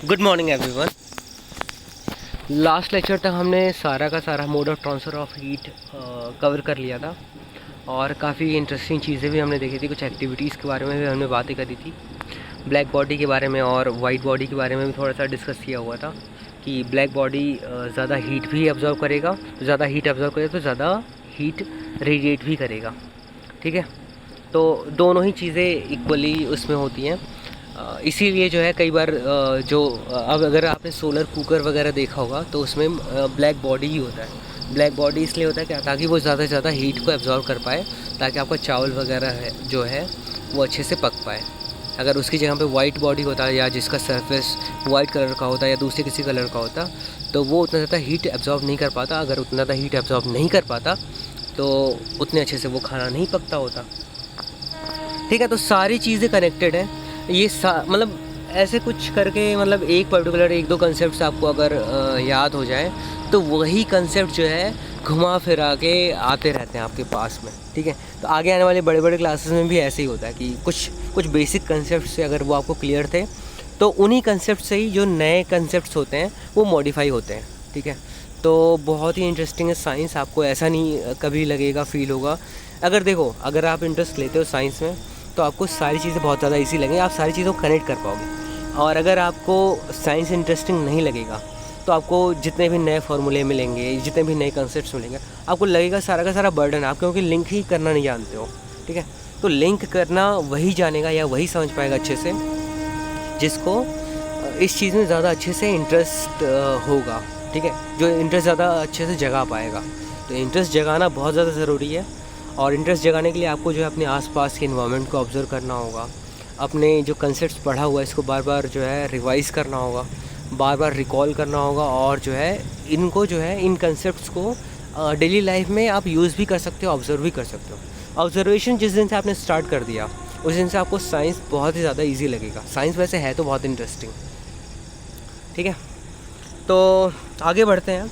Good morning everyone. Last lecture तक हमने सारा का सारा mode of transfer of heat cover कर लिया था और काफ़ी इंटरेस्टिंग चीज़ें भी हमने देखी थी। कुछ एक्टिविटीज़ के बारे में भी हमने बातें करी थी, ब्लैक बॉडी के बारे में और वाइट बॉडी के बारे में भी थोड़ा सा डिस्कस किया हुआ था कि ब्लैक बॉडी ज़्यादा हीट भी एब्जॉर्व करेगा, तो ज़्यादा हीट एब्जॉर्व करेगा तो ज़्यादा हीट रेडिएट भी करेगा। ठीक है, तो दोनों ही चीज़ें इक्वली उसमें होती हैं। इसीलिए जो है कई बार अब अगर आपने सोलर कुकर वगैरह देखा होगा तो उसमें ब्लैक बॉडी ही होता है। ब्लैक बॉडी इसलिए होता है क्या, ताकि वो ज़्यादा से ज़्यादा हीट को एब्जॉर्व कर पाए, ताकि आपका चावल वगैरह है जो है वो अच्छे से पक पाए। अगर उसकी जगह पे वाइट बॉडी होता है या जिसका सरफेस वाइट कलर का होता है या दूसरे किसी कलर का होता तो वो उतना ज़्यादा हीट एब्जॉर्व नहीं कर पाता। अगर उतना ज़्यादा हीट एब्जॉर्व नहीं कर पाता तो उतने अच्छे से वो खाना नहीं पकता होता। ठीक है, तो सारी चीज़ें कनेक्टेड हैं। ये मतलब ऐसे कुछ करके, मतलब एक पर्टिकुलर एक दो कंसेप्ट आपको अगर याद हो जाए तो वही कंसेप्ट जो है घुमा फिरा के आते रहते हैं आपके पास में। ठीक है, तो आगे आने वाले बड़े बड़े क्लासेस में भी ऐसे ही होता है कि कुछ बेसिक कंसेप्ट से अगर वो आपको क्लियर थे तो उन्हीं कंसेप्ट से ही जो नए कंसेप्ट होते हैं वो मॉडिफाई होते हैं। ठीक है, तो बहुत ही इंटरेस्टिंग है साइंस। आपको ऐसा नहीं कभी लगेगा, फील होगा। अगर देखो, अगर आप इंटरेस्ट लेते हो साइंस में तो आपको सारी चीज़ें बहुत ज़्यादा ईजी लगेंगी, आप सारी चीज़ों को कनेक्ट कर पाओगे। और अगर आपको साइंस इंटरेस्टिंग नहीं लगेगा तो आपको जितने भी नए फार्मूले मिलेंगे, जितने भी नए कंसेप्ट्स मिलेंगे, आपको लगेगा सारा का सारा बर्डन आप, क्योंकि लिंक ही करना नहीं जानते हो। ठीक है, तो लिंक करना वही जानेगा या वही समझ पाएगा अच्छे से जिसको इस चीज़ में ज़्यादा अच्छे से इंटरेस्ट होगा। ठीक है, जो इंटरेस्ट ज़्यादा अच्छे से जगा पाएगा। तो इंटरेस्ट जगाना बहुत ज़्यादा ज़रूरी है। और इंटरेस्ट जगाने के लिए आपको जो है अपने आसपास के इन्वायरमेंट को ऑब्ज़र्व करना होगा, अपने जो कंसेप्ट्स पढ़ा हुआ है इसको बार बार जो है रिवाइज़ करना होगा, बार बार रिकॉल करना होगा। और जो है इनको जो है इन कंसेप्ट्स को डेली लाइफ में आप यूज़ भी कर सकते हो, ऑब्ज़र्व भी कर सकते हो। ऑब्जर्वेशन जिस दिन से आपने स्टार्ट कर दिया उस दिन से आपको साइंस बहुत ही ज़्यादा ईजी लगेगा। साइंस वैसे है तो बहुत इंटरेस्टिंग। ठीक है, तो आगे बढ़ते हैं।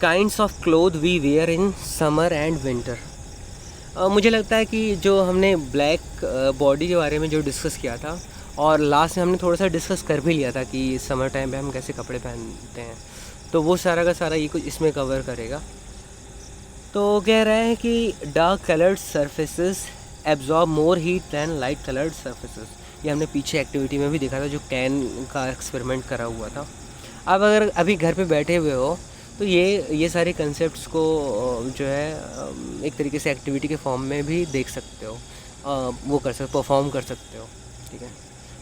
Kinds of cloth we wear in summer and winter. मुझे लगता है कि जो हमने ब्लैक बॉडी के बारे में जो डिस्कस किया था और लास्ट में हमने थोड़ा सा डिस्कस कर भी लिया था कि समर टाइम पे हम कैसे कपड़े पहनते हैं, तो वो सारा का सारा ये कुछ इसमें कवर करेगा। तो कह रहा है कि dark coloured surfaces absorb more heat than light coloured surfaces. ये हमने पीछे एक्टिविटी में भी देखा था, जो कैन का एक्सपेरिमेंट करा हुआ था। अब अगर अभी घर पे बैठे हुए हो तो ये सारे कंसेप्ट्स को जो है एक तरीके से एक्टिविटी के फॉर्म में भी देख सकते हो, वो कर सकते, परफॉर्म कर सकते हो। ठीक है,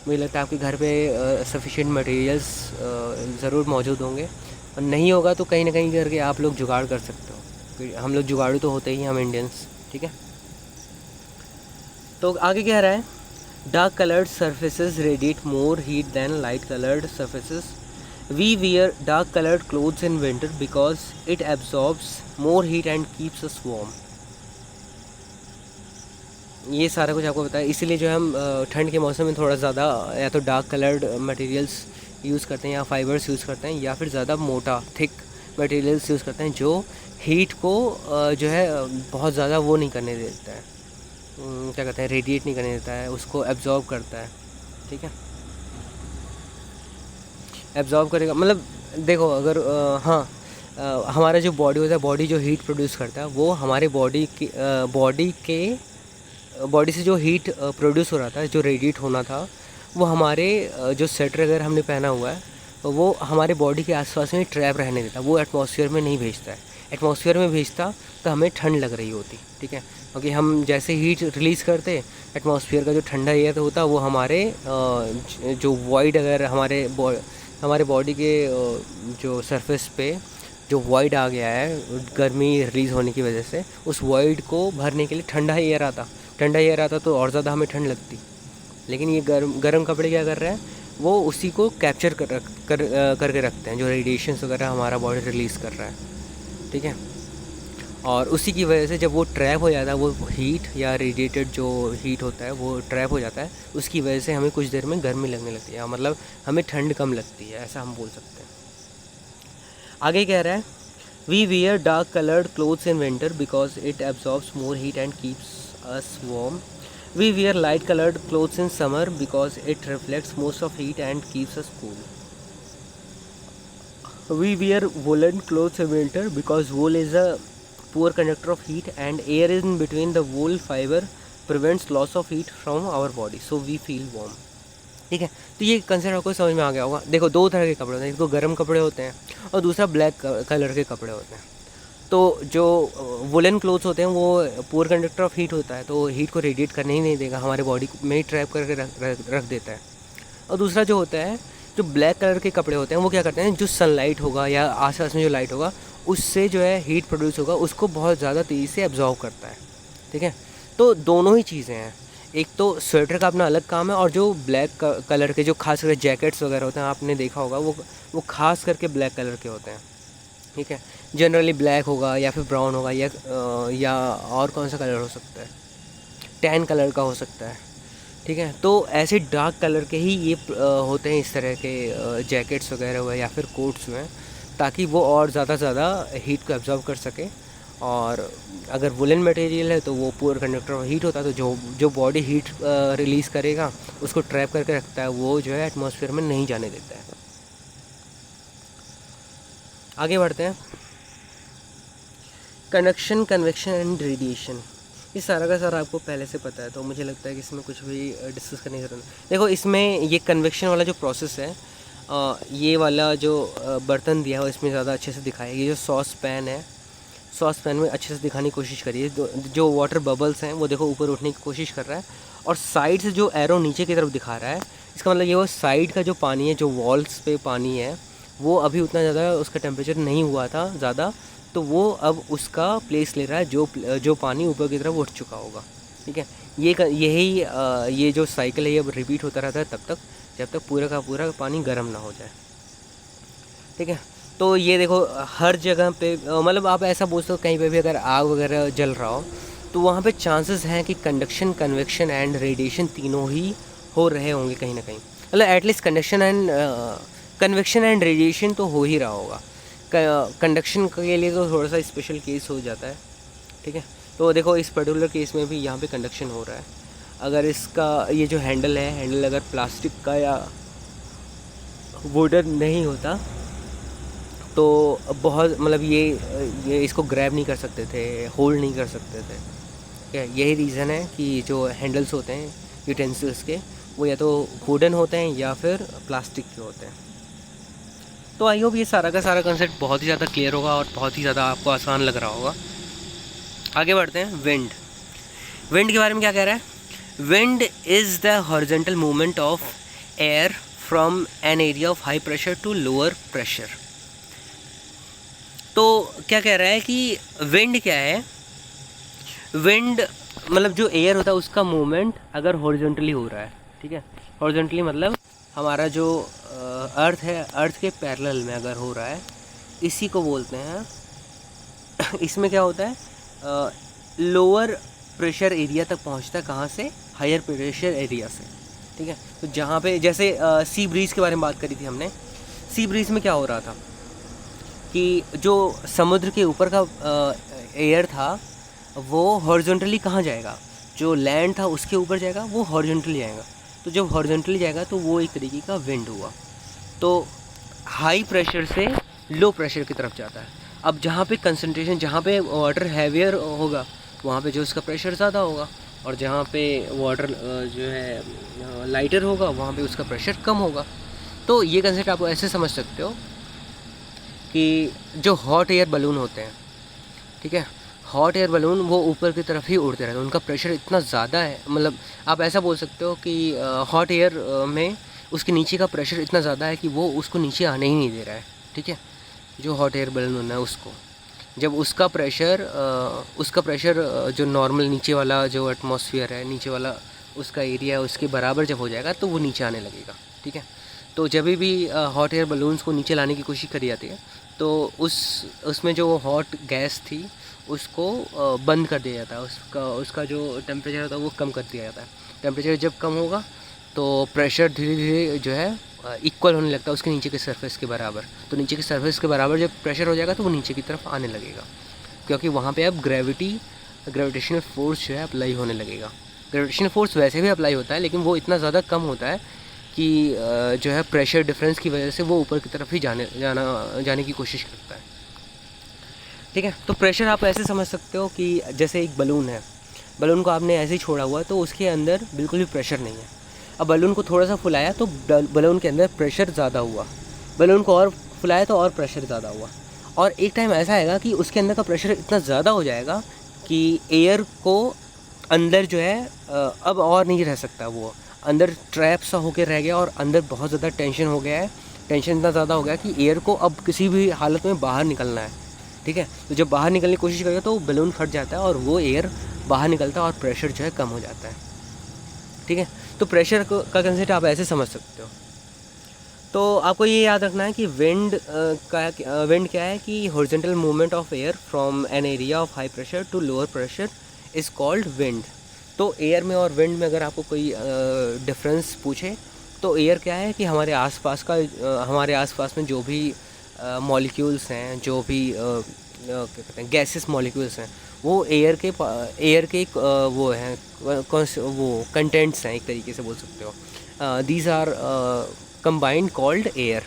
मुझे लगता है आपके घर पे सफिशिएंट मटेरियल्स ज़रूर मौजूद होंगे, और नहीं होगा तो कहीं ना कहीं करके आप लोग जुगाड़ कर सकते हो। हम लोग जुगाड़ू तो होते ही, हम इंडियंस। ठीक है, तो आगे क्या रहा है, dark coloured surfaces radiate more heat than light coloured surfaces. We wear dark colored clothes in winter because it absorbs more heat and keeps us warm. ये सारा कुछ आपको पता है, इसीलिए जो हम ठंड के मौसम में थोड़ा ज़्यादा या तो डार्क कलर्ड मटेरियल्स यूज़ करते हैं या फाइबर्स यूज़ करते हैं, या फिर ज़्यादा मोटा थिक मटेरियल्स यूज़ करते हैं जो हीट को जो है बहुत ज़्यादा वो नहीं करने देता है, क्या कहते हैं, रेडिएट नहीं करने देता है, उसको एब्जॉर्ब करता है। ठीक है, एब्जॉर्ब करेगा, मतलब देखो अगर हमारा जो बॉडी होता है, बॉडी जो हीट प्रोड्यूस करता है वो हमारे बॉडी से जो हीट प्रोड्यूस हो रहा था, जो रेडिएट होना था, वो हमारे जो स्वेटर अगर हमने पहना हुआ है तो वो हमारे बॉडी के आसपास में ट्रैप रहने देता, वो एटमॉस्फेयर में नहीं भेजता है। एटमॉस्फेयर में भेजता तो हमें ठंड लग रही होती। ठीक है, क्योंकि हम जैसे हीट रिलीज़ करते, एटमॉस्फेयर का जो ठंडा एयर होता वो हमारे जो वॉइड, अगर हमारे बॉडी के जो सरफेस पे जो वॉइड आ गया है गर्मी रिलीज़ होने की वजह से, उस वॉइड को भरने के लिए ठंडा एयर आता तो और ज़्यादा हमें ठंड लगती। लेकिन ये गर्म कपड़े क्या कर रहे हैं, वो उसी को कैप्चर करके रखते हैं, जो रेडिएशंस वगैरह हमारा बॉडी रिलीज़ कर रहा है। ठीक है, और उसी की वजह से जब वो ट्रैप हो जाता है, वो हीट या रेडिएटेड जो हीट होता है वो ट्रैप हो जाता है, उसकी वजह से हमें कुछ देर में गर्मी लगने लगती है, मतलब हमें ठंड कम लगती है, ऐसा हम बोल सकते हैं। आगे कह रहा है, we wear dark coloured clothes in winter because it absorbs more heat and keeps us warm. We wear light coloured clothes in summer because it reflects most of heat and keeps us cool. We wear woolen clothes in winter because wool is a poor conductor of heat and air in between the wool fiber prevents loss of heat from our body, so we feel warm. ठीक है, तो ये concept आपको समझ में आ गया होगा. देखो, दो तरह के कपड़े होते हैं, एक तो गर्म कपड़े होते हैं और दूसरा ब्लैक कलर के कपड़े होते हैं. तो जो वुलन क्लोथ्स होते हैं वो पोर कंडक्टर ऑफ हीट होता है, तो हीट को रेडिएट करने ही नहीं देगा, हमारे बॉडी में ही ट्रैप करके रख देता है. और दूसरा जो होता है, जो ब्लैक कलर के कपड़े होते हैं, वो क्या करते हैं, जो सनलाइट होगा या आसपास में जो लाइट होगा उससे जो है हीट प्रोड्यूस होगा उसको बहुत ज़्यादा तेज़ी से एब्जॉर्व करता है. ठीक है, तो दोनों ही चीज़ें हैं. एक तो स्वेटर का अपना अलग काम है और जो ब्लैक कलर के जो खास करके जैकेट्स वगैरह होते हैं, आपने देखा होगा वो खास करके ब्लैक कलर के होते हैं. ठीक है, जनरली ब्लैक होगा या फिर ब्राउन होगा या और कौन सा कलर हो सकता है, टैन कलर का हो सकता है. ठीक है, तो ऐसे डार्क कलर के ही ये होते हैं, इस तरह के जैकेट्स वगैरह हुए या फिर कोट्स हुए, ताकि वो और ज़्यादा हीट को एब्जॉर्व कर सके. और अगर वुलन मटेरियल है तो वो पुअर कंडक्टर ऑफ हीट होता है, तो जो बॉडी हीट रिलीज़ करेगा उसको ट्रैप करके रखता है, वो जो है एटमॉस्फेयर में नहीं जाने देता है. आगे बढ़ते हैं. Conduction, convection and radiation. ये सारा का सारा आपको पहले से पता है, तो मुझे लगता है कि इसमें कुछ भी डिस्कस करने की जरूरत नहीं. देखो, इसमें ये कन्वेक्शन वाला जो प्रोसेस है, ये वाला जो बर्तन दिया है इसमें ज़्यादा अच्छे से दिखाया. ये जो सॉस पैन है, सॉस पैन में अच्छे से दिखाने की कोशिश करिए. जो वाटर बबल्स हैं वो देखो ऊपर उठने की कोशिश कर रहा है, और साइड से जो एरो नीचे की तरफ दिखा रहा है, इसका मतलब ये वो साइड का जो पानी है, जो वॉल्स पे पानी है, वो अभी उतना ज़्यादा उसका टेम्परेचर नहीं हुआ था ज़्यादा, तो वो अब उसका प्लेस ले रहा है जो पानी ऊपर की तरफ उठ चुका होगा. ठीक है, ये जो साइकिल है ये रिपीट होता रहता है तब तक जब तक पूरा का पूरा पानी गर्म ना हो जाए. ठीक है, तो ये देखो हर जगह पे, मतलब आप ऐसा बोल सकते हो, कहीं पे भी अगर आग वगैरह जल रहा हो तो वहाँ पे चांसेस हैं कि कंडक्शन, कन्वेक्शन एंड रेडिएशन तीनों ही हो रहे होंगे कहीं ना कहीं. मतलब एटलीस्ट कन्वेक्शन एंड रेडिएशन तो हो ही रहा होगा. कंडक्शन के लिए तो थोड़ा सा स्पेशल केस हो जाता है. ठीक है, तो देखो इस पर्टिकुलर केस में भी यहाँ पे कंडक्शन हो रहा है. अगर इसका ये जो हैंडल है, हैंडल अगर प्लास्टिक का या वुडन नहीं होता तो बहुत, मतलब ये इसको ग्रैब नहीं कर सकते थे, होल्ड नहीं कर सकते थे. ठीक है, यही रीज़न है कि जो हैंडल्स होते हैं यूटेंसिल्स के, वो या तो वुडन होते हैं या फिर प्लास्टिक के होते हैं. तो आई होप ये सारा का सारा कंसेप्ट बहुत ही ज़्यादा क्लियर होगा और बहुत ही ज़्यादा आपको आसान लग रहा होगा. आगे बढ़ते हैं. विंड के बारे में क्या कह रहा है. Wind is the horizontal movement of air from an area of high pressure to lower pressure. तो क्या कह रहा है कि विंड क्या है. विंड मतलब जो एयर होता है उसका मूवमेंट अगर हॉरिजॉन्टली हो रहा है. ठीक है, हॉरिजॉन्टली मतलब हमारा जो अर्थ है, अर्थ के पैरेलल में अगर हो रहा है, इसी को बोलते हैं. इसमें क्या होता है, लोअर प्रेशर एरिया तक पहुंचता है. कहाँ से, हायर प्रेशर एरिया से. ठीक है, तो जहाँ पे जैसे सी ब्रीज के बारे में बात करी थी हमने. सी ब्रीज में क्या हो रहा था कि जो समुद्र के ऊपर का एयर था वो हॉरिजॉन्टली कहाँ जाएगा, जो लैंड था उसके ऊपर जाएगा, वो हॉरिजॉन्टली जाएगा. तो जब हॉरिजॉन्टली जाएगा तो वो एक तरीके का विंड हुआ. तो हाई प्रेशर से लो प्रेशर की तरफ जाता है. अब जहाँ पे कंसंट्रेशन, जहाँ पे वाटर हैवियर होगा वहाँ पे जो उसका प्रेशर ज़्यादा होगा, और जहाँ पे वाटर जो है लाइटर होगा वहाँ पे उसका प्रेशर कम होगा. तो ये कंसेप्ट आप ऐसे समझ सकते हो कि जो हॉट एयर बलून होते हैं, ठीक है, हॉट एयर बलून वो ऊपर की तरफ ही उड़ते रहते हैं, उनका प्रेशर इतना ज़्यादा है. मतलब आप ऐसा बोल सकते हो कि हॉट एयर में उसके नीचे का प्रेशर इतना ज़्यादा है कि वो उसको नीचे आने ही नहीं दे रहा है. ठीक है, जो हॉट एयर बलून है उसको जब उसका प्रेशर जो नॉर्मल नीचे वाला जो एटमॉस्फेयर है, नीचे वाला उसका एरिया है, उसके बराबर जब हो जाएगा तो वो नीचे आने लगेगा. ठीक है, तो जब भी हॉट एयर बलून्स को नीचे लाने की कोशिश करी जाती है तो उसमें जो हॉट गैस थी उसको बंद कर दिया जाता है. उसका जो टेम्परेचर होता है वो कम कर दिया जाता है. टेम्परेचर जब कम होगा तो प्रेशर धीरे धीरे जो है इक्वल होने लगता है उसके नीचे के सरफेस के बराबर. तो नीचे के सरफेस के बराबर जब प्रेशर हो जाएगा तो वो नीचे की तरफ आने लगेगा, क्योंकि वहाँ पे अब ग्रेविटेशनल फोर्स जो है अप्लाई होने लगेगा. ग्रेविटेशनल फोर्स वैसे भी अप्लाई होता है, लेकिन वो इतना ज़्यादा कम होता है कि जो है प्रेशर डिफरेंस की वजह से वो ऊपर की तरफ ही जाने की कोशिश करता है। ठीक है, तो प्रेशर आप ऐसे समझ सकते हो कि जैसे एक बलून है, बलून को आपने ऐसे ही छोड़ा हुआ तो उसके अंदर बिल्कुल भी प्रेशर नहीं है। अब बलून को थोड़ा सा फुलाया तो बलून के अंदर प्रेशर ज़्यादा हुआ, बलून को और फुलाया तो और प्रेशर ज़्यादा हुआ, और एक टाइम ऐसा आएगा कि उसके अंदर का प्रेशर इतना ज़्यादा हो जाएगा कि एयर को अंदर जो है अब और नहीं रह सकता, वो अंदर ट्रैप सा होकर रह गया और अंदर बहुत ज़्यादा टेंशन हो गया है। टेंशन इतना ज़्यादा हो गया कि एयर को अब किसी भी हालत में बाहर निकलना है। ठीक है, तो जब बाहर निकलने की कोशिश करेगा तो बलून फट जाता है और वो एयर बाहर निकलता है और प्रेशर जो है कम हो जाता है। ठीक है, तो प्रेशर का कंसेप्ट आप ऐसे समझ सकते हो। तो आपको ये याद रखना है कि विंड क्या है कि horizontal movement of air from an area of high pressure to lower pressure is called wind. तो एयर में और विंड में अगर आपको कोई डिफरेंस पूछे तो एयर क्या है कि हमारे आसपास में जो भी मॉलिक्यूल्स हैं, जो भी क्या कहते हैं गैसेस मॉलिक्यूल्स हैं, वो एयर के वो हैं, वो कंटेंट्स हैं, एक तरीके से बोल सकते हो। These are combined called air.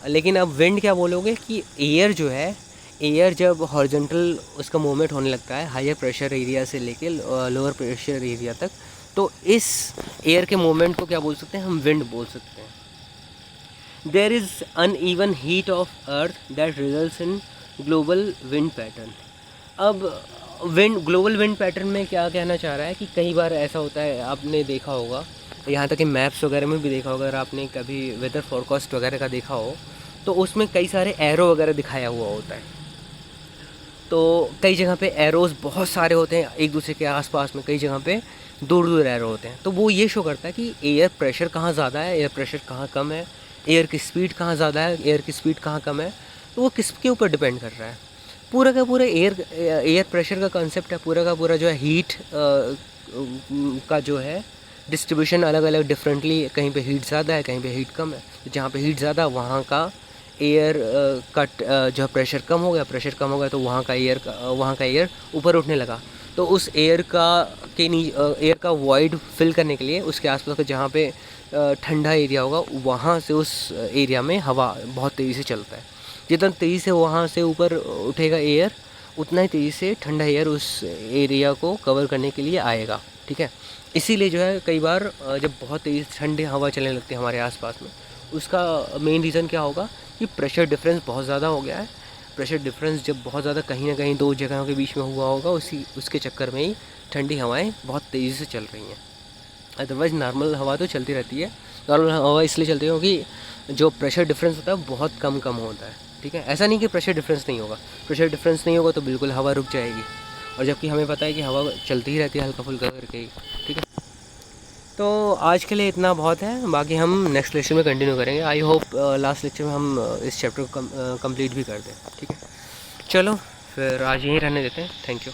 लेकिन अब विंड क्या बोलोगे कि एयर जो है, एयर जब हॉरिजॉन्टल उसका मूवमेंट होने लगता है हायर प्रेशर एरिया से लेके लोअर प्रेशर एरिया तक, तो इस एयर के मूवमेंट को क्या बोल सकते हैं, हम विंड बोल सकते हैं। There is uneven heat of earth that results in global wind pattern. अब ग्लोबल विंड पैटर्न में क्या कहना चाह रहा है कि कई बार ऐसा होता है, आपने देखा होगा, यहाँ तक कि मैप्स वगैरह में भी देखा होगा, अगर आपने कभी वेदर फोरकास्ट वगैरह का देखा हो तो उसमें कई सारे एरो वगैरह दिखाया हुआ होता है। तो कई जगह पे एरोज़ बहुत सारे होते हैं एक दूसरे के आसपास में, कई जगह पे दूर दूर एरो होते हैं। तो वो ये शो करता है कि एयर प्रेशर कहाँ ज़्यादा है, एयर प्रेशर कहाँ कम है, एयर की स्पीड कहाँ ज़्यादा है, एयर की स्पीड कहाँ कम है। तो वो किसके ऊपर डिपेंड कर रहा है, पूरा का पूरा एयर प्रेशर का कंसेप्ट है, पूरा का पूरा जो है हीट का जो है डिस्ट्रीब्यूशन अलग अलग डिफरेंटली, कहीं पे हीट ज़्यादा है, कहीं पे हीट कम है। तो जहाँ पे हीट ज़्यादा वहाँ का एयर का जो प्रेशर कम हो गया, प्रेशर कम हो गया तो वहाँ का एयर ऊपर उठने लगा। तो उस एयर का वॉइड फिल करने के लिए उसके आसपास का जहाँ पे ठंडा एरिया होगा वहाँ से उस एरिया में हवा बहुत तेज़ी से चलता है। जितना तेज़ी से वहाँ से ऊपर उठेगा एयर, उतना ही तेज़ी से ठंडा एयर उस एरिया को कवर करने के लिए आएगा। ठीक है, इसीलिए जो है कई बार जब बहुत तेज़ ठंडी हवा चलने लगती है हमारे आसपास में, उसका मेन रीज़न क्या होगा कि प्रेशर डिफरेंस बहुत ज़्यादा हो गया है। प्रेशर डिफरेंस जब बहुत ज़्यादा कहीं ना कहीं दो जगहों के बीच में हुआ होगा, उसके चक्कर में ही ठंडी हवाएं बहुत तेज़ी से चल रही हैं। अदरवाइज़ नॉर्मल हवा तो चलती रहती है। नॉर्मल हवा इसलिए चलती है क्योंकि जो प्रेशर डिफरेंस होता है बहुत कम होता है। ठीक है, ऐसा नहीं कि प्रेशर डिफरेंस नहीं होगा, प्रेशर डिफरेंस नहीं होगा तो बिल्कुल हवा रुक जाएगी, और जबकि हमें पता है कि हवा चलती ही रहती है हल्का फुल्का करके ही। ठीक है, तो आज के लिए इतना बहुत है, बाकी हम नेक्स्ट लेक्चर में कंटिन्यू करेंगे। आई होप लास्ट लेक्चर में हम इस चैप्टर को कंप्लीट भी कर दें। ठीक है, चलो फिर आज यहीं रहने देते हैं। Thank you.